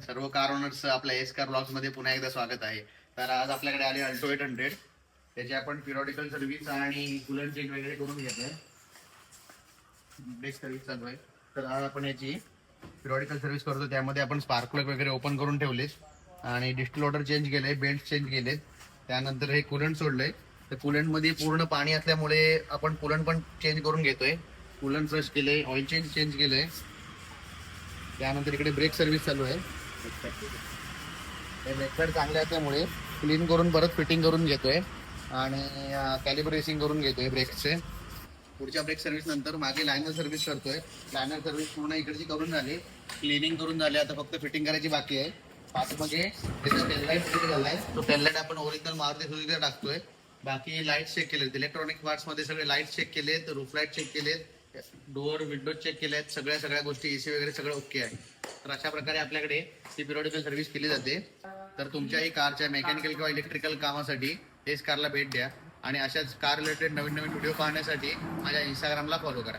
सर्व car owners आपल्या S car blogs मध्ये पुन्हा एकदा स्वागत आहे. तर आज आपल्याकडे आले अल्टो 800. त्याची आपण पिरियडिकल सर्व्हिस आणि कूलंट चेंज वगैरे करून घेतोय. ब्रेक सर्व्हिस चालू आहे. तर आज आपण याची पिरियडिकल सर्व्हिस करतो. त्यामध्ये आपण स्पार्क प्लग वगैरे ओपन करून ठेवले आणि डिस्टिल वॉटर चेंज केले, बेल्ट चेंज केले. त्यानंतर हे कूलंट सोडलंय. तर कूलंट मध्ये पूर्ण पाणी असल्यामुळे आपण कूलंट पण चेंज करून घेतोय. कूलंट फ्लश केले, ऑइल चेंज केलंय. त्यानंतर इकडे ब्रेक सर्व्हिस चालू आहे. हे ब्रेक चांगले असल्यामुळे क्लीन करून परत फिटिंग करून घेतोय आणि कॅलिब्रेसिंग करून घेतोय ब्रेकचे. पुढच्या ब्रेक सर्व्हिस नंतर मागे लायनर सर्व्हिस करतोय. लायनर सर्व्हिस पूर्ण इकडची करून झाली, क्लिनिंग करून झाली. आता फक्त फिटिंग करायची बाकी आहे. पाठीमागे टेललाईट फिट झालाय. तो टेललाईट आपण ओरिजिनल मारुती सुझुकीचा टाकतोय. बाकी लाईट चेक केलेत, इलेक्ट्रॉनिक पार्ट्स मध्ये सगळे लाईट चेक केलेत, रूफ लाईट चेक केलेत, डोअर विंडो चेक केलेत. सगळ्या गोष्टी एसी वगैरे सगळं ओके आहे. तर अशा प्रकारे आपल्याकडे ही पिरियडिकल सर्व्हिस केली जाते. तर तुमच्याही कारच्या मेकॅनिकल किंवा इलेक्ट्रिकल कामासाठी एस कारला भेट द्या आणि अशाच कार रिलेटेड नवीन व्हिडिओ पाहण्यासाठी माझ्या इंस्टाग्रामला फॉलो करा.